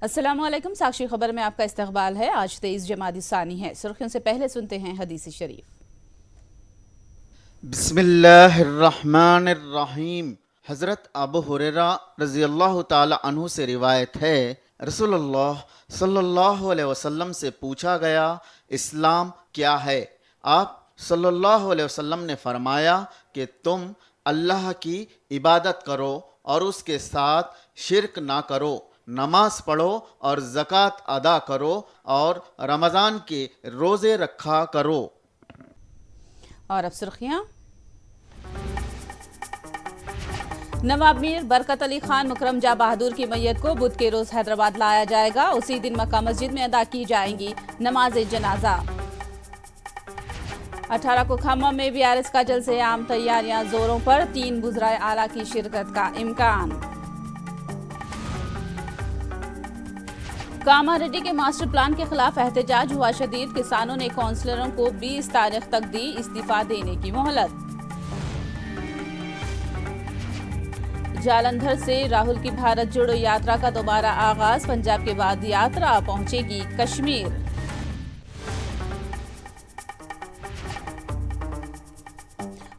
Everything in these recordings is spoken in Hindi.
अस्सलामुअलैकुम। साक्षी खबर में आपका इस्तकबाल है। आज 23 जमादी सानी है। सुर्खियों से पहले सुनते हैं हदीस शरीफ। बिस्मिल्लाहिर्रहमानिर्रहीम। हज़रत अबू हुरैरा रज़ियल्लाहु ताला अन्हु से रिवायत है, रसूलुल्लाह सल्लल्लाहु अलैहि वसल्लम से पूछा गया, इस्लाम क्या है? आप सल्लल्लाहु अलैहि वसल्लम ने फरमाया कि तुम अल्लाह की इबादत करो और उसके साथ शिरक ना करो, नमाज पढ़ो और ज़कात अदा करो और रमज़ान के रोज़े रखा करो। और अब सुर्खियां। नवाब मीर बरकत अली खान मुकरम जा बहादुर की मैयत को बुध के रोज हैदराबाद लाया जाएगा। उसी दिन मक्का मस्जिद में अदा की जाएंगी नमाज जनाजा। 18 को खम्मम में VRS का जलसे आम तैयारियां जोरों पर। 3 बुज़राए आला की शिरकत का इम्कान। कामारेड्डी के मास्टर प्लान के खिलाफ एहतजाज हुआ शदीद। किसानों ने काउंसलरों को 20 तारीख तक दी इस्तीफा देने की मोहलत। जालंधर से राहुल की भारत जोड़ो यात्रा का दोबारा आगाज। पंजाब के बाद यात्रा पहुंचेगी कश्मीर।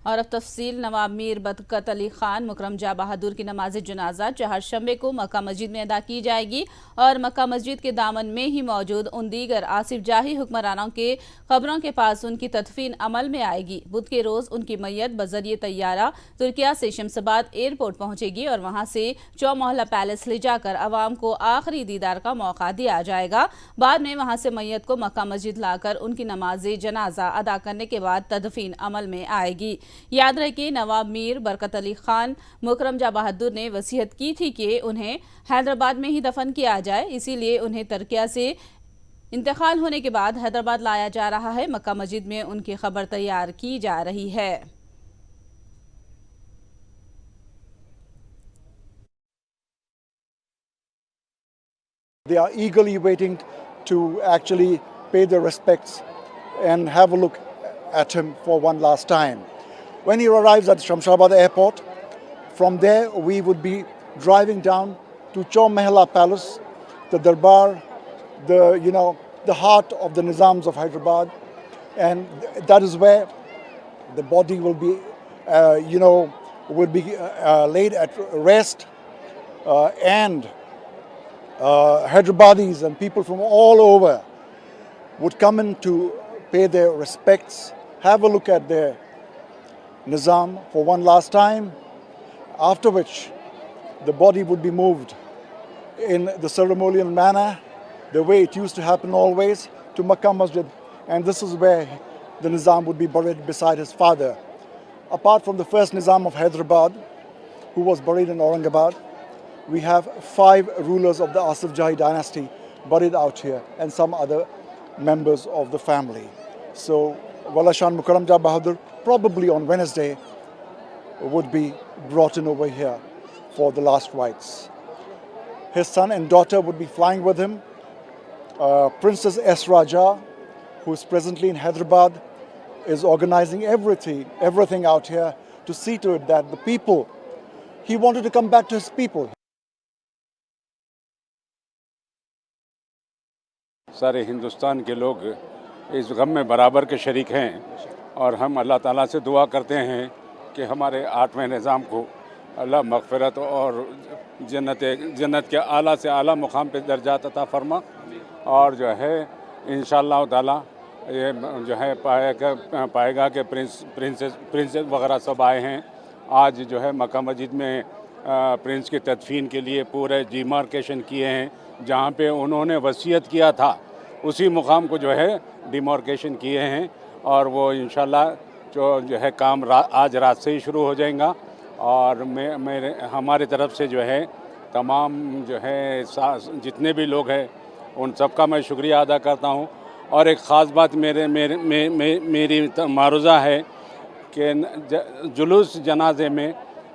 और अब तफसील। नवाब मीर बरकत अली खान मुकरम जा बहादुर की नमाज जनाजा चहारशंबे को मक्का मस्जिद में अदा की जाएगी और मक्का मस्जिद के दामन में ही मौजूद उन दीगर आसिफ जाही हुक्मरानों के खबरों के पास उनकी तदफीन अमल में आएगी। बुध के रोज उनकी मैयत बजरिए तैयारा तुर्किया से शमशाबाद एयरपोर्ट पहुंचेगी और वहां से चौमोहल्ला पैलेस ले जाकर अवाम को आखिरी दीदार का मौका दिया जाएगा। बाद में वहां से मैयत को मक्का मस्जिद लाकर उनकी नमाज जनाजा अदा करने के बाद तदफीन अमल में आएगी। याद रहे, नवाब मीर बरकत अली खान मुकरम जा बहादुर ने वसीयत की थी कि उन्हें हैदराबाद में ही दफन किया जाए, इसीलिए उन्हें तुर्किया से इंतकाल होने के बाद हैदराबाद लाया जा रहा है। मक्का मस्जिद में उनकी खबर तैयार की जा रही है। They are eagerly waiting to actually pay their respects and have a look at him for one last time. When he arrives at Shamshabad airport, from there we would be driving down to Chaur Mahalla Palace, the Darbar, the heart of the Nizams of Hyderabad, and that is where the body will be, laid at rest, and Hyderabadis and people from all over would come in to pay their respects, have a look at their Nizam for one last time, after which the body would be moved in the ceremonial manner, the way it used to happen always, to Makkah Masjid, and this is where the Nizam would be buried beside his father. Apart from the first Nizam of Hyderabad, who was buried in Aurangabad, we have 5 rulers of the Asif Jahi dynasty buried out here and some other members of the family. So Walashan Mukarram Jah Bahadur probably on Wednesday would be brought in over here for the last rites. His son and daughter would be flying with him. Princess S. Raja, who is presently in Hyderabad, is organizing everything out here to see to it that the people, he wanted to come back to his people. सारे हिंदुस्तान के लोग इस गम में बराबर के शरीक हैं और हम अल्लाह ताला से दुआ करते हैं कि हमारे 8वें निज़ाम को अल्लाह मग़फ़िरत और जन्नत के आला से आला मुकाम पे दर्जा अता फरमा और जो है इंशाअल्लाह ताला ये जो है पाएगा कि प्रिंसेस वगैरह सब आए हैं। आज जो है मक्का मस्जिद में प्रिंस की तदफीन के लिए पूरे डिमार्केशन किए हैं, जहाँ पे उन्होंने वसीयत किया था उसी मुकाम को जो है डिमार्केशन किए हैं और वो इंशाल्लाह जो है काम आज रात से ही शुरू हो जाएगा। और हमारी तरफ से जो है तमाम जो है जितने भी लोग हैं उन सबका मैं शुक्रिया अदा करता हूँ। और एक ख़ास बात मेरी मारूज़ा है कि जुलूस जनाजे में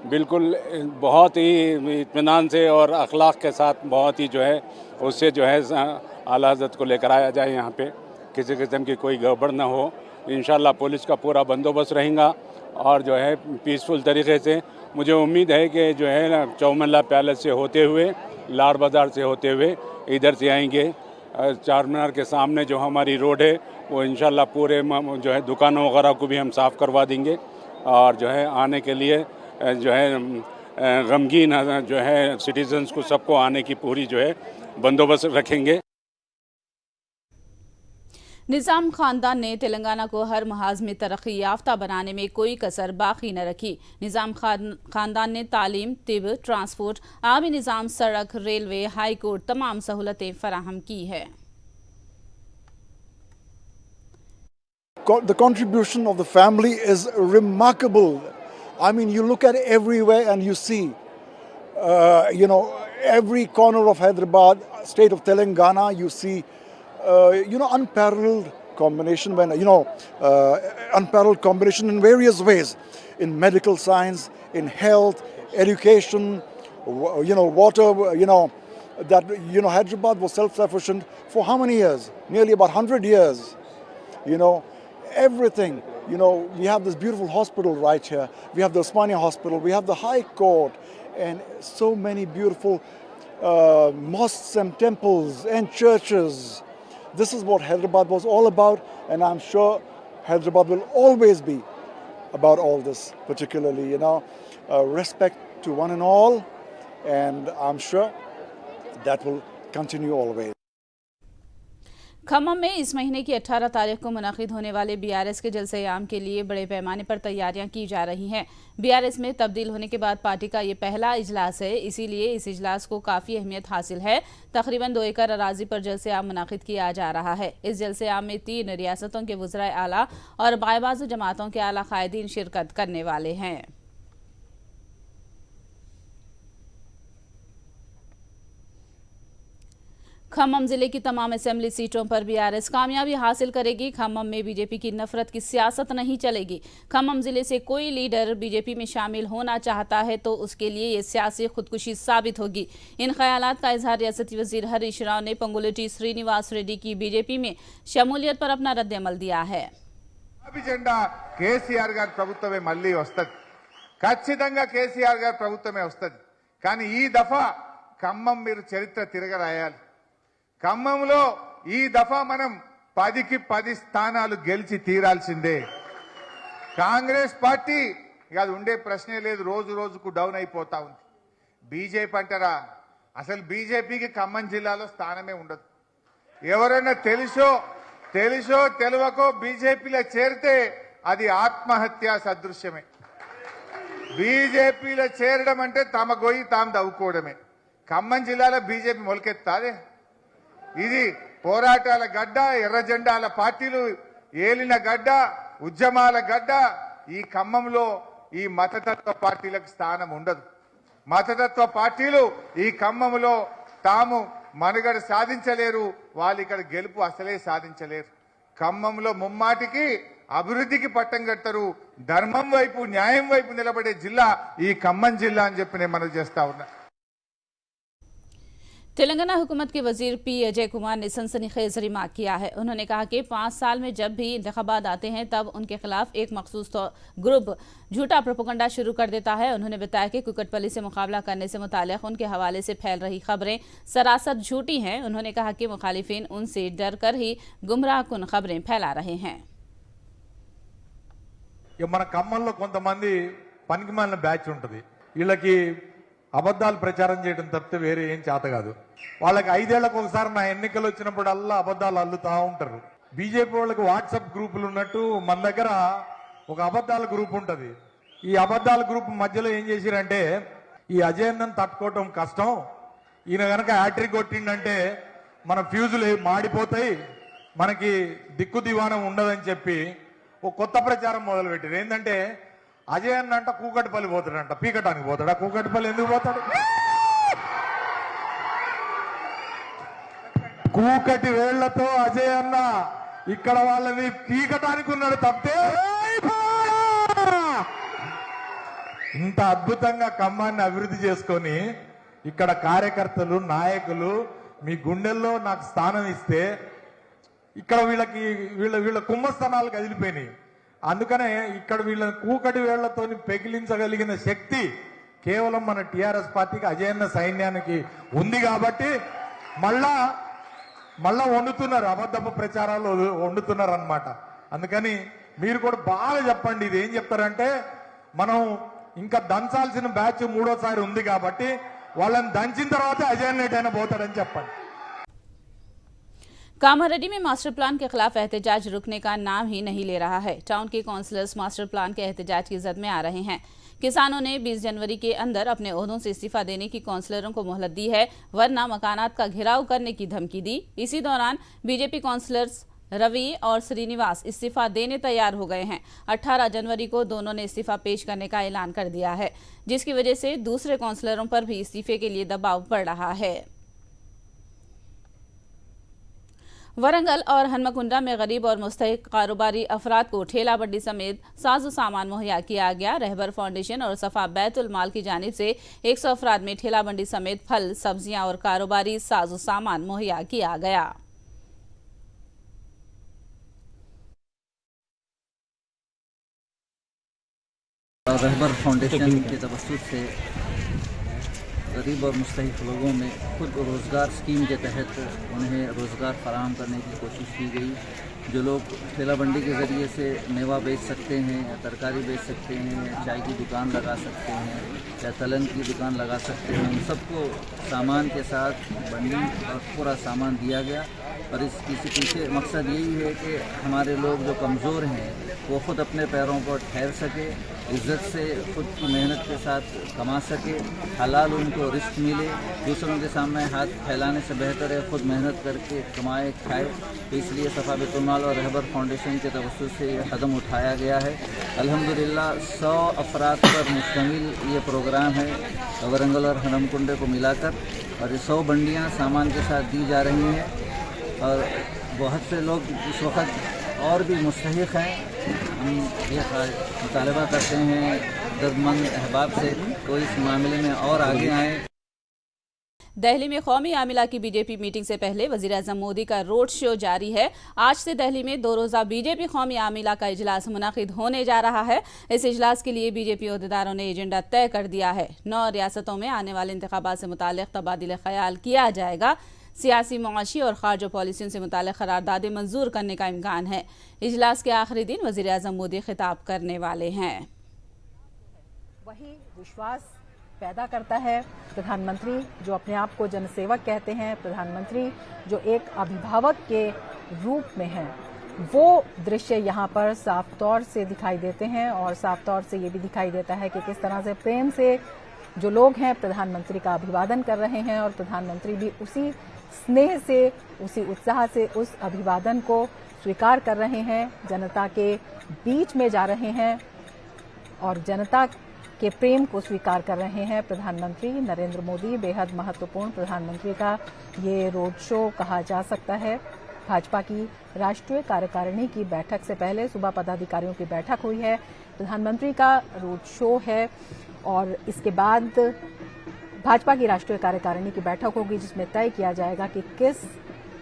बिल्कुल बहुत ही इत्मीनान से और अखलाक के साथ बहुत ही जो है उससे जो है आला हज़रत को लेकर आया जाए। यहाँ पे किसी किस्म की कोई गड़बड़ ना हो। इंशाल्लाह पुलिस का पूरा बंदोबस्त रहेगा और जो है पीसफुल तरीके से मुझे उम्मीद है कि जो है ना चौमल्ला पैलेस से होते हुए, लाड़ बाज़ार से होते हुए इधर से आएंगे। चार मीनार के सामने जो हमारी रोड है वो इंशाल्लाह पूरे जो है दुकानों वगैरह को भी हम साफ़ करवा देंगे और जो है आने के लिए जो है गमगीन जो है सिटीजन्स को सबको आने की पूरी जो है बंदोबस्त रखेंगे। निज़ाम खानदान ने तेलंगाना को हर महाज में तरक्की याफ्ता बनाने में कोई कसर बाकी न रखी। निज़ाम खानदान ने तालीम, तिब, ट्रांसपोर्ट, आबी निज़ाम, सड़क, रेलवे, हाई कोर्ट तमाम सहूलतें फराहम की है। The contribution of the family is remarkable. I mean, you look at everywhere and you see, every corner of Hyderabad, state of Telangana, you see, unparalleled combination unparalleled combination in various ways, in medical science, in health, education, water, that, Hyderabad was self-sufficient for how many years? Nearly about 100 years, everything. We have this beautiful hospital right here. We have the Osmania Hospital. We have the High Court, and so many beautiful mosques and temples and churches. This is what Hyderabad was all about, and I'm sure Hyderabad will always be about all this, particularly, respect to one and all, and I'm sure that will continue always. Khammam में इस महीने की 18 तारीख को मुनाकिद होने वाले बीआरएस के जलसे-ए-आम के लिए बड़े पैमाने पर तैयारियां की जा रही हैं। बीआरएस में तब्दील होने के बाद पार्टी का ये पहला इजलास है, इसीलिए इस इजलास को काफ़ी अहमियत हासिल है। तकरीबन 2 एकड़ अराजी पर जलसे-ए-आम मुनाकिद किया जा रहा है। इस जलसे-ए-आम में 3 रियासतों के वज़राए आला और बाएबाज़ु जमातों के आला कायदीन शिरकत करने वाले हैं। खम्मम जिले की तमाम असेंबली सीटों पर बीआरएस कामयाबी हासिल करेगी। खम्मम में बीजेपी की नफरत की सियासत नहीं चलेगी। खम्मम जिले से कोई लीडर बीजेपी में शामिल होना चाहता है तो उसके लिए ये सियासी खुदकुशी साबित होगी। इन ख्यालात का इजहार रियासती वजीर हरीश राव ने पंगुलेटी श्रीनिवास रेड्डी की बीजेपी में शमूलियत पर अपना रद्द-ए-अमल दिया है। జెండా కేసీఆర్ గారి ప్రభుత్వమే మళ్ళీ వస్తది, ఖచ్చితంగా కేసీఆర్ గారి ప్రభుత్వమే వస్తది। కానీ ఈ దఫా ఖమ్మం మీరు చరిత్ర తిరగరాయాలి। ఖమ్మంలో ఈ దఫా మనం 10కి 10 స్థానాలు గెలిచి తీరాల్సిందే। కాంగ్రెస్ పార్టీ అది ఉండే ప్రశ్నే లేదు, రోజు రోజుకు డౌన్ అయిపోతా ఉంది। బీజేపీ అంటారా, అసలు బీజేపీకి ఖమ్మం జిల్లాలో స్థానమే ఉండదు। ఎవరైనా తెలుసో తెలియకో బీజేపీలో చేరితే అది ఆత్మహత్య సదృశ్యమే। బీజేపీలో చేరడం అంటే తమ గొయ్యి తాము దవ్వుకోవడమే। ఖమ్మం జిల్లాలో బీజేపీ మొలకెత్తాదే? ఇది పోరాటాల గడ్డ, ఎర్ర జెండాల పార్టీలు ఏలిన గడ్డ, ఉద్యమాల గడ్డ। ఈ ఖమ్మంలో ఈ మతతత్వ పార్టీలకు స్థానం ఉండదు। మతతత్వ పార్టీలు ఈ ఖమ్మంలో తాము మనుగడ సాధించలేరు, వాళ్ళు ఇక్కడ గెలుపు అసలే సాధించలేరు। ఖమ్మంలో ముమ్మాటికి అభివృద్ధికి పట్టం కడతారు, ధర్మం వైపు న్యాయం వైపు నిలబడే జిల్లా ఈ ఖమ్మం జిల్లా అని చెప్పి నేను మనవి చేస్తా ఉన్నా। तेलंगाना हुकूमत के वजीर पी अजय कुमार ने सनसनीखेज रिमार्क किया है। उन्होंने कहा कि 5 साल में जब भी इंतखाबात आते हैं तब उनके खिलाफ एक मखसूस ग्रुप झूठा प्रोपेगेंडा शुरू कर देता है। उन्होंने बताया कि कुकटपल्ली से मुकाबला करने से मुताल्लिक उनके हवाले से फैल रही खबरें सरासर झूठी हैं। उन्होंने कहा कि मुखालिफिन उनसे डर कर ही गुमराह कुन खबरें फैला रहे हैं। మన ఖమ్మంలో కొంతమంది పనికిమాలిన బ్యాచ్ ఉంటుంది, వీళ్ళకి అబద్ధాలు ప్రచారం చేయడం తప్పితే వేరే ఏం చేత కాదు। వాళ్ళకి 5 ఏళ్లకు ఒకసారి నా ఎన్నికలు వచ్చినప్పుడల్లా అబద్ధాలు అల్లుతా ఉంటారు। బీజేపీ వాళ్ళకి వాట్సాప్ గ్రూపులు ఉన్నట్టు మన దగ్గర ఒక అబద్ధాల గ్రూప్ ఉంటుంది। ఈ అబద్ధాల గ్రూప్ మధ్యలో ఏం చేసిరంటే, ఈ అజయన్నను తట్టుకోవటం కష్టం, ఈయన గనక హ్యాట్రిక్ కొట్టిండంటే మన ఫ్యూజులు మాడిపోతాయి, మనకి దిక్కు దివాణం ఉండదని చెప్పి ఒక కొత్త ప్రచారం మొదలుపెట్టారు। ఏంటంటే అజయ్ అన్న అంట కూకటిపల్లి పోతాడంట, పీకటానికి పోతాడా? కూకటిపల్లి ఎందుకు పోతాడు? కూకటి వేళ్లతో అజయ్ అన్న ఇక్కడ వాళ్ళని పీకటానికి ఉన్నాడు తప్పితే ఇంత అద్భుతంగా ఖమ్మాన్ని అభివృద్ధి చేసుకొని ఇక్కడ కార్యకర్తలు, నాయకులు మీ గుండెల్లో నాకు స్థానం ఇస్తే ఇక్కడ వీళ్ళ కుంభస్థానాలు కదిలిపోయినాయి। అందుకనే ఇక్కడ వీళ్ళ కూకటి వేళ్లతో పెగిలించగలిగిన శక్తి కేవలం మన టిఆర్ఎస్ పార్టీకి అజయన్న సైన్యానికి ఉంది కాబట్టి మళ్ళా వండుతున్నారు, అబద్ధపు ప్రచారాలు వండుతున్నారు అన్నమాట. అందుకని మీరు కూడా బాగా చెప్పండి. ఇది ఏం చెప్తారంటే, మనం ఇంకా దంచాల్సిన బ్యాచ్ మూడోసారి ఉంది కాబట్టి వాళ్ళని దంచిన తర్వాత అజయన్న ఎటైనా పోతాడని చెప్పండి. कामारेड्डी में मास्टर प्लान के खिलाफ एहतजाज रुकने का नाम ही नहीं ले रहा है। टाउन के काउंसलर्स मास्टर प्लान के एहतजाज की जद में आ रहे हैं। किसानों ने 20 जनवरी के अंदर अपने ओहदों से इस्तीफा देने की काउंसलरों को मोहलत दी है, वरना मकानात का घेराव करने की धमकी दी। इसी दौरान बीजेपी काउंसलर्स रवि और श्रीनिवास इस्तीफा देने तैयार हो गए हैं। 18 जनवरी को दोनों ने इस्तीफा पेश करने का ऐलान कर दिया है, जिसकी वजह से दूसरे काउंसलरों पर भी इस्तीफे के लिए दबाव बढ़ रहा है। वरंगल और हनमकुंडा में गरीब और मुस्तहिक कारोबारी अफराद को ठेला बंडी समेत साजो सामान मुहैया किया गया। रहबर फाउंडेशन और सफा बैतुल माल की जानिब से 100 अफराद में ठेला बंडी समेत फल, सब्जियां और कारोबारी साजो सामान मुहैया किया गया। रहबर फाउंडेशन के तवस्सुत से गरीब और मुस्तहिक लोगों में खुद रोज़गार स्कीम के तहत उन्हें रोज़गार फराहम करने की कोशिश की गई। जो लोग ठेला बंडी के ज़रिए से मेवा बेच सकते हैं या तरकारी बेच सकते हैं या चाय की दुकान लगा सकते हैं या तलन की दुकान लगा सकते हैं, उन सबको सामान के साथ बंडी और पूरा सामान दिया गया। और इसके पीछे मकसद यही है कि हमारे लोग जो कमज़ोर हैं वो ख़ुद अपने पैरों पर ठहर सके, इज़्ज़त से ख़ुद की मेहनत के साथ कमा सके, हलाल उनको रिस्क मिले। दूसरों के सामने हाथ फैलाने से बेहतर है ख़ुद मेहनत करके कमाए खाए। तो इसलिए सफ़ा बैतुल माल और रहबर फाउंडेशन के तवस्सुत से ये कदम उठाया गया है। अल्हम्दुलिल्लाह 100 अफराद पर मुश्तमिल ये प्रोग्राम है वरंगल और हनमकुंडे को मिलाकर, और ये 100 बंडियाँ सामान के साथ दी जा रही हैं। और बहुत से लोग इस वक्त और भी मुस्तहिक हैं। हम ये मुतालबा करते हैं दर्दमंद अहबाब से तो इस मामले में और आगे आएँ। दिल्ली में कौमी आमिला की बीजेपी मीटिंग से पहले वज़ीर-ए-आज़म मोदी का रोड शो जारी है। आज से दिल्ली में 2 रोज़ा बीजेपी कौमी आमिला का इजलास मुनाकिद होने जा रहा है। इस इजलास के लिए बीजेपी अहदेदारों ने एजेंडा तय कर दिया है। 9 रियासतों में आने वाले इंतखाबात से मुताल्लिक़ तबादिल ख्याल किया जाएगा। सियासी, मुआशी और खारजा पॉलिसियों से मुताल्लिक़ करारदादें मंजूर करने का इम्कान है। इजलास के आखिरी दिन वज़ीर-ए-आज़म मोदी खिताब करने वाले हैं। वही विश्वास पैदा करता है प्रधानमंत्री, जो अपने आप को जनसेवक कहते हैं, प्रधानमंत्री जो एक अभिभावक के रूप में हैं, वो दृश्य यहाँ पर साफ तौर से दिखाई देते हैं। और साफ तौर से ये भी दिखाई देता है कि किस तरह से प्रेम से जो लोग हैं प्रधानमंत्री का अभिवादन कर रहे हैं, और प्रधानमंत्री भी उसी स्नेह से, उसी उत्साह से उस अभिवादन को स्वीकार कर रहे हैं। जनता के बीच में जा रहे हैं और जनता के प्रेम को स्वीकार कर रहे हैं। प्रधानमंत्री नरेंद्र मोदी बेहद महत्वपूर्ण प्रधानमंत्री का ये रोड शो कहा जा सकता है। भाजपा की राष्ट्रीय कार्यकारिणी की बैठक से पहले सुबह पदाधिकारियों की बैठक हुई है। प्रधानमंत्री का रोड शो है और इसके बाद भाजपा की राष्ट्रीय कार्यकारिणी की बैठक होगी, जिसमें तय किया जाएगा कि किस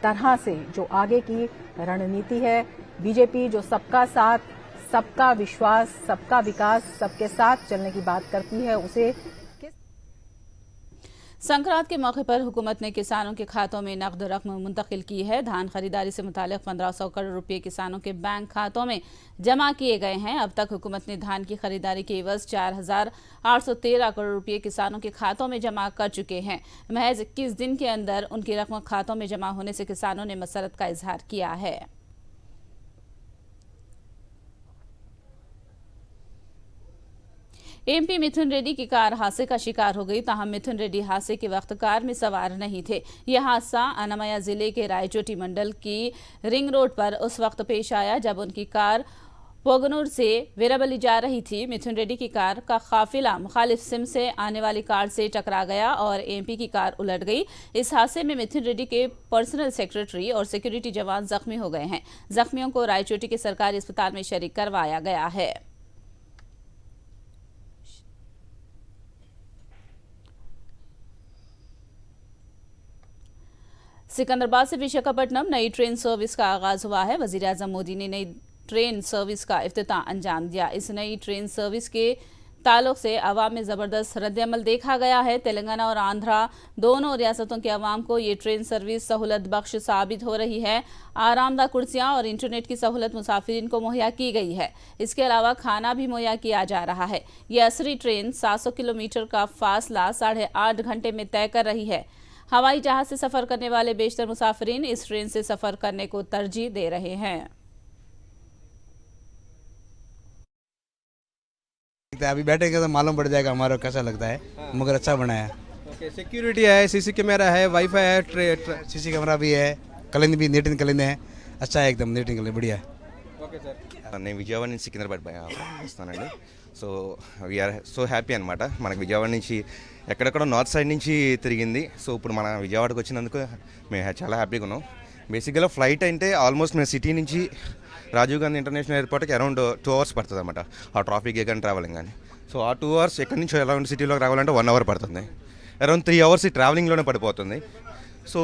तरह से जो आगे की रणनीति है, बीजेपी जो सबका साथ, सबका विश्वास, सबका विकास, सबके साथ चलने की बात करती है, उसे संक्रांत के मौके पर हुकूमत ने किसानों के खातों में नकद रकम मुंतकिल की है। धान खरीदारी से मुतालिक 1500 करोड़ रुपए किसानों के बैंक खातों में जमा किए गए हैं। अब तक हुकूमत ने धान की खरीदारी के एवज 4813 करोड़ रुपए किसानों के खातों में जमा कर चुके हैं। महज 21 दिन के अंदर उनकी रकम खातों में जमा होने से किसानों ने मसरत का इजहार किया है। एमपी मिथुन रेड्डी की कार हादसे का शिकार हो गई। ताहम मिथुन रेड्डी हादसे के वक्त कार में सवार नहीं थे। यह हादसा अनामया जिले के रायचोटी मंडल की रिंग रोड पर उस वक्त पेश आया जब उनकी कार पोगनूर से वीराबली जा रही थी। मिथुन रेड्डी की कार का काफिला मुखालिफ सिम से आने वाली कार से टकरा गया और एमपी की कार उलट गई। इस हादसे में मिथुन रेड्डी के पर्सनल सेक्रेटरी और सिक्योरिटी जवान जख्मी हो गए हैं। जख्मियों को रायचोटी के सरकारी अस्पताल में शरीक करवाया गया है। सिकंदराबाद से विशाखापट्टनम नई ट्रेन सर्विस का आगाज हुआ है। वज़ीर-ए-आज़म मोदी ने नई ट्रेन सर्विस का इफ्तिताह अंजाम दिया। इस नई ट्रेन सर्विस के ताल्लुक से अवाम में ज़बरदस्त रद्दअमल देखा गया है। तेलंगाना और आंध्रा दोनों रियासतों के अवाम को ये ट्रेन सर्विस सहूलत बख्श साबित हो रही है। आरामदा कुर्सियाँ और इंटरनेट की सहूलत मुसाफिरीन को मुहैया की गई है। इसके अलावा खाना भी मुहैया किया जा रहा है। ये असरी ट्रेन 700 किलोमीटर का फासला 8.5 घंटे में तय कर रही है। हवाई जहाज से सफ़र करने वाले बेशतर मुसाफिरीन इस ट्रेन से सफ़र करने को तरजीह दे रहे हैं। अभी बैठेंगे तो मालूम पड़ जाएगा हमारा कैसा लगता है, मगर अच्छा बना है। ओके, सिक्योरिटी है, सीसी कैमरा है, वाईफाई है, सीसी कैमरा भी है, कलिंद भी नीट कलिंद है, अच्छा है, एकदम नीट कलिंद बढ़िया है। Okay sir. నేను విజయవాడ నుంచి సికింద్రాబాద్ వస్తానండి. సో వీఆర్ సో హ్యాపీ అనమాట. మనకు విజయవాడ నుంచి ఎక్కడెక్కడో నార్త్ సైడ్ నుంచి తిరిగింది. సో ఇప్పుడు మన విజయవాడకు వచ్చినందుకు మేము చాలా హ్యాపీగా ఉన్నాం. బేసిక్గా ఫ్లైట్ అంటే ఆల్మోస్ట్ మేము సిటీ నుంచి రాజీవ్ గాంధీ ఇంటర్నేషనల్ ఎయిర్పోర్ట్కి అరౌండ్ 2 hours పడుతుంది అనమాట. ఆ ట్రాఫిక్ కానీ ట్రావెలింగ్ కానీ. సో ఆ 2 hours ఎక్కడి నుంచి అరౌండ్ సిటీలోకి రావాలంటే 1 hour పడుతుంది. అరౌండ్ 3 hours ఈ ట్రావెలింగ్లోనే పడిపోతుంది. సో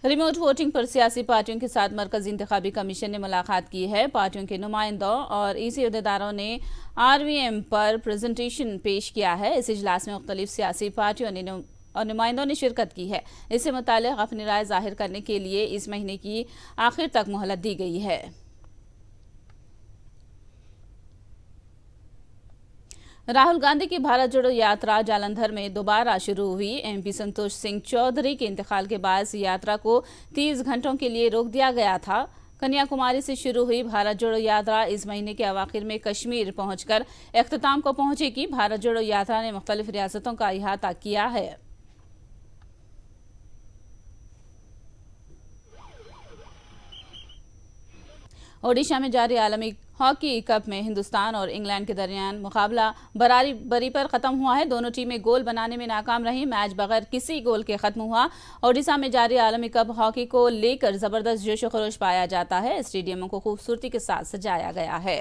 रिमोट वोटिंग पर सियासी पार्टियों के साथ मरकजी इंतखाबी कमीशन ने मुलाकात की है। पार्टियों के नुमाइंदों और ईसी अहदेदारों ने RVM पर प्रेजेंटेशन पेश किया है। इस इजलास में मुख्तलिफ सियासी पार्टियों ने और नुमाइंदों ने शिरकत की है। इससे मुताल्लिक़ अपनी राय जाहिर करने के लिए इस महीने की आखिर तक मोहलत दी गई है। राहुल गांधी की भारत जोड़ो यात्रा जालंधर में दोबारा शुरू हुई। MP संतोष सिंह चौधरी के इंतकाल के बाद इस यात्रा को 30 घंटों के लिए रोक दिया गया था। कन्याकुमारी से शुरू हुई भारत जोड़ो यात्रा इस महीने के अवाखिर में कश्मीर पहुंचकर इख्तिताम को पहुंचेगी। भारत जोड़ो यात्रा ने मुख्तलिफ रियासतों का इहाता किया है। ओडिशा में जारी आलमी हॉकी कप में हिंदुस्तान और इंग्लैंड के दरमियान मुकाबला बराबरी पर खत्म हुआ है। दोनों टीमें गोल बनाने में नाकाम रही। मैच बगैर किसी गोल के खत्म हुआ। ओडिशा में जारी आलमी कप हॉकी को लेकर जबरदस्त जोश व खरोश पाया जाता है। स्टेडियमों को खूबसूरती के साथ सजाया गया है।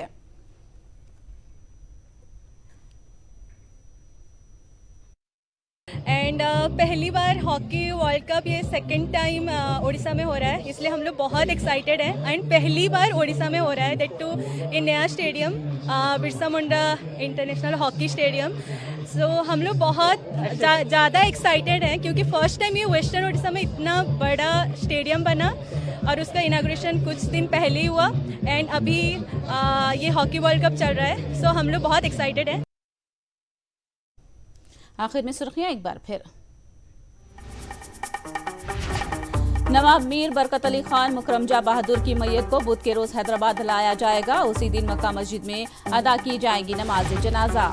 एंड पहली बार हॉकी वर्ल्ड कप ये सेकंड टाइम उड़ीसा में हो रहा है, इसलिए हम लोग बहुत एक्साइटेड हैं। एंड पहली बार उड़ीसा में हो रहा है, दैट टू इन नया stadium Birsa Munda international hockey stadium. सो हम लोग बहुत ज़्यादा एक्साइटेड हैं क्योंकि फर्स्ट टाइम ये वेस्टर्न उड़ीसा में इतना बड़ा स्टेडियम बना और उसका इनाग्रेशन कुछ दिन पहले ही हुआ। एंड अभी ये हॉकी वर्ल्ड कप चल रहा है, सो हम लोग बहुत एक्साइटेड हैं। आखिर में सुर्खियां एक बार फिर। नवाब मीर बरकत अली खान मुकरम जहाँ बहादुर की मैयत को बुध के रोज हैदराबाद लाया जाएगा। उसी दिन मक्का मस्जिद में अदा की जाएगी नमाज जनाजा।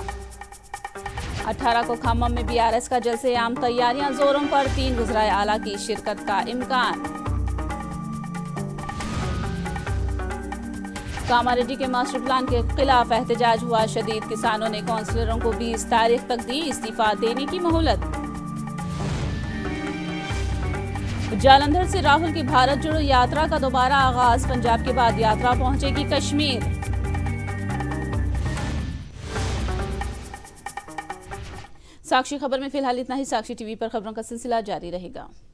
18 को खम्मम में BRS का जलसे आम तैयारियां जोरों पर। 3 वज़राए आला की शिरकत का इम्कान। कामारेड्डी के मास्टर प्लान के खिलाफ एहतजाज हुआ शदीद। किसानों ने काउंसलरों को 20 तारीख तक दी इस्तीफा देने की मोहलत। जालंधर से राहुल की भारत जोड़ो यात्रा का दोबारा आगाज। पंजाब के बाद यात्रा पहुंचेगी कश्मीर। साक्षी खबर में फिलहाल इतना ही। साक्षी टीवी पर खबरों का सिलसिला जारी रहेगा।